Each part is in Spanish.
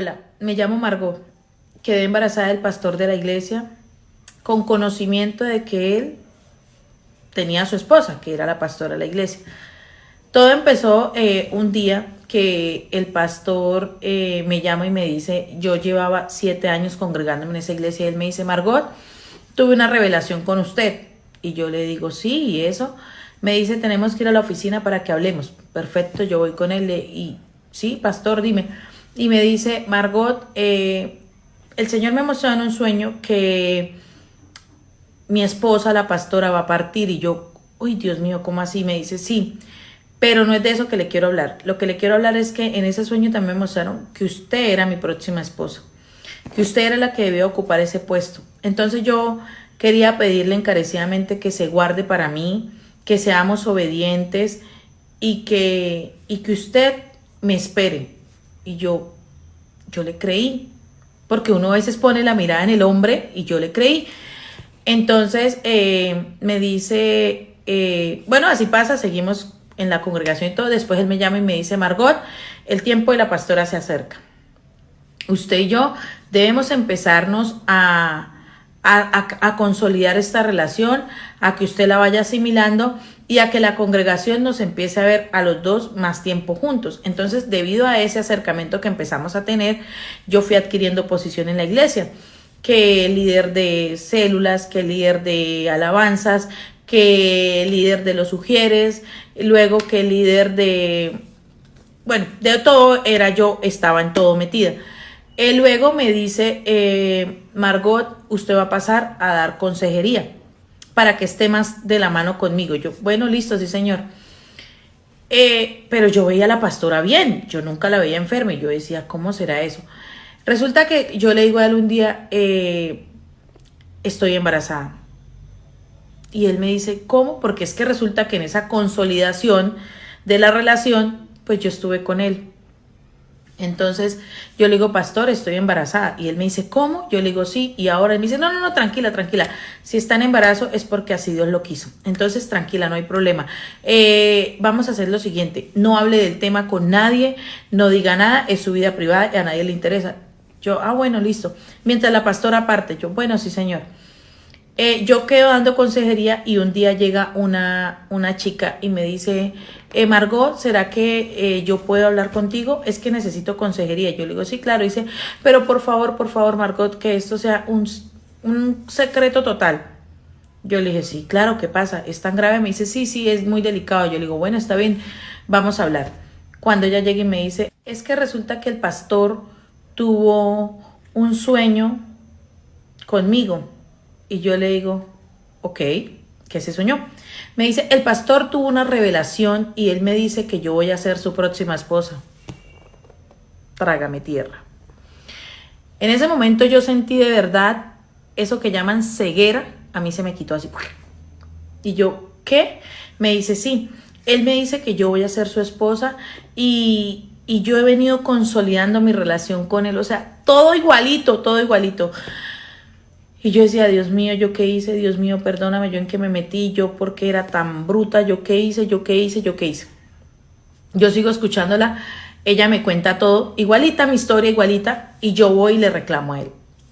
Hola, me llamo Margot. Quedé embarazada del pastor de la iglesia con conocimiento de que él tenía a su esposa, que era la pastora de la iglesia. Todo empezó un día que el pastor me llama y me dice, yo llevaba 7 años congregándome en esa iglesia y él me dice, Margot, tuve una revelación con usted. Y yo le digo, sí, ¿y eso? Me dice, tenemos que ir a la oficina para que hablemos. Perfecto, yo voy con él y sí, pastor, dime. Y me dice, Margot, el Señor me mostró en un sueño que mi esposa, la pastora, va a partir. Y yo, uy, Dios mío, ¿cómo así? Me dice, sí, pero no es de eso que le quiero hablar. Lo que le quiero hablar es que en ese sueño también me mostraron que usted era mi próxima esposa, que usted era la que debía ocupar ese puesto. Entonces yo quería pedirle encarecidamente que se guarde para mí, que seamos obedientes y que usted me espere. Y yo le creí, porque uno a veces pone la mirada en el hombre y yo le creí. Entonces me dice, bueno, así pasa, seguimos en la congregación y todo. Después él me llama y me dice, Margot, el tiempo de la pastora se acerca. Usted y yo debemos empezarnos a consolidar esta relación, a que usted la vaya asimilando y a que la congregación nos empiece a ver a los dos más tiempo juntos. Entonces, debido a ese acercamiento que empezamos a tener, yo fui adquiriendo posición en la iglesia, que líder de células, que líder de alabanzas, que líder de los sugieres, luego que líder de, bueno, de todo era yo, estaba en todo metida. Él luego me dice, Margot, usted va a pasar a dar consejería para que esté más de la mano conmigo. Yo, bueno, listo, sí, señor. Pero yo veía a la pastora bien, yo nunca la veía enferma y yo decía, ¿cómo será eso? Resulta que yo le digo a él un día, estoy embarazada. Y él me dice, ¿cómo? Porque es que resulta que en esa consolidación de la relación, pues yo estuve con él. Entonces yo le digo, pastor, estoy embarazada. Y él me dice, ¿cómo? Yo le digo, sí. Y ahora él me dice, no, no, no, tranquila, tranquila. Si está en embarazo es porque así Dios lo quiso. Entonces, tranquila, no hay problema. Vamos a hacer lo siguiente. No hable del tema con nadie, no diga nada, es su vida privada y a nadie le interesa. Yo, bueno, listo. Mientras la pastora parte, yo, bueno, sí, señor. Yo quedo dando consejería y un día llega una chica y me dice, Margot, ¿será que yo puedo hablar contigo? Es que necesito consejería. Yo le digo, sí, claro. Dice, pero por favor, Margot, que esto sea un secreto total. Yo le dije, sí, claro, ¿qué pasa? ¿Es tan grave? Me dice, sí, sí, es muy delicado. Yo le digo, bueno, está bien, vamos a hablar. Cuando ella llega y me dice, es que resulta que el pastor tuvo un sueño conmigo. Y yo le digo, ok, ¿qué se soñó? Me dice, el pastor tuvo una revelación y él me dice que yo voy a ser su próxima esposa. Trágame tierra. En ese momento yo sentí de verdad eso que llaman ceguera. A mí se me quitó así. Y yo, ¿qué? Me dice, sí. Él me dice que yo voy a ser su esposa y yo he venido consolidando mi relación con él. O sea, todo igualito, todo igualito. Y yo decía, Dios mío, ¿yo qué hice? Dios mío, perdóname, ¿yo en qué me metí? ¿Yo por qué era tan bruta? ¿Yo qué hice? ¿Yo qué hice? ¿Yo qué hice? Yo sigo escuchándola, ella me cuenta todo, igualita mi historia, igualita, y yo voy y le reclamo a él.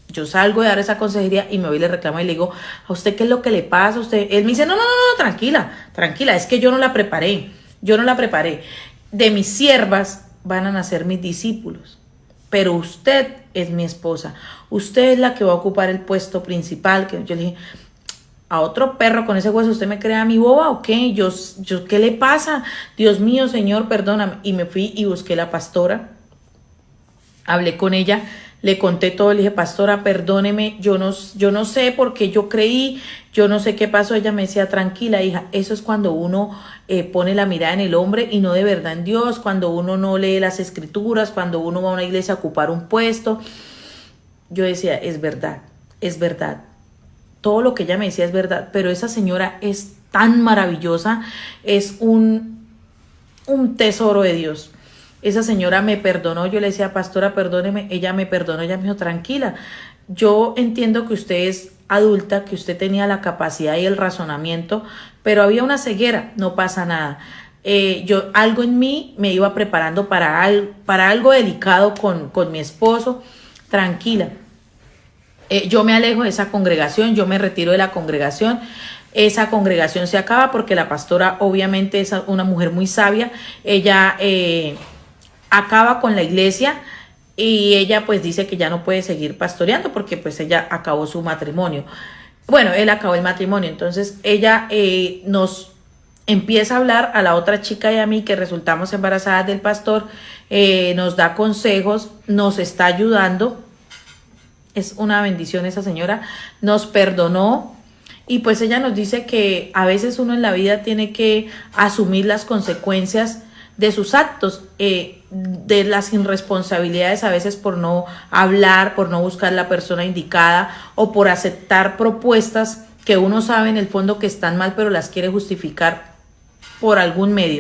Yo salgo de dar esa consejería y me voy y le reclamo y le digo, ¿a usted qué es lo que le pasa? Usted, él me dice, no, no, no, no, tranquila, tranquila, es que yo no la preparé, yo no la preparé. De mis siervas van a nacer mis discípulos, pero usted es mi esposa, usted es la que va a ocupar el puesto principal. Que yo le dije, a otro perro con ese hueso, ¿usted me cree a mi boba o qué? Yo, ¿qué le pasa? Dios mío, Señor, perdóname. Y me fui y busqué la pastora, hablé con ella, le conté todo, le dije, pastora, perdóneme, yo no sé por qué yo creí, yo no sé qué pasó. Ella me decía, tranquila, hija, eso es cuando uno pone la mirada en el hombre y no de verdad en Dios, cuando uno no lee las escrituras, cuando uno va a una iglesia a ocupar un puesto. Yo decía, es verdad, es verdad. Todo lo que ella me decía es verdad, pero esa señora es tan maravillosa, es un tesoro de Dios. Esa señora me perdonó, yo le decía, pastora, perdóneme, ella me perdonó, ella me dijo, tranquila, yo entiendo que usted es adulta, que usted tenía la capacidad y el razonamiento, pero había una ceguera, no pasa nada. algo en mí me iba preparando para algo delicado con mi esposo. Tranquila. Yo me alejo de esa congregación, yo me retiro de la congregación. Esa congregación se acaba porque la pastora obviamente es una mujer muy sabia. Ella acaba con la iglesia y ella pues dice que ya no puede seguir pastoreando porque pues ella acabó su matrimonio. Bueno, él acabó el matrimonio, entonces ella nos empieza a hablar a la otra chica y a mí que resultamos embarazadas del pastor, nos da consejos, nos está ayudando. Es una bendición esa señora, nos perdonó. Y pues ella nos dice que a veces uno en la vida tiene que asumir las consecuencias de sus actos, de las irresponsabilidades a veces por no hablar, por no buscar la persona indicada o por aceptar propuestas que uno sabe en el fondo que están mal, pero las quiere justificar por algún medio.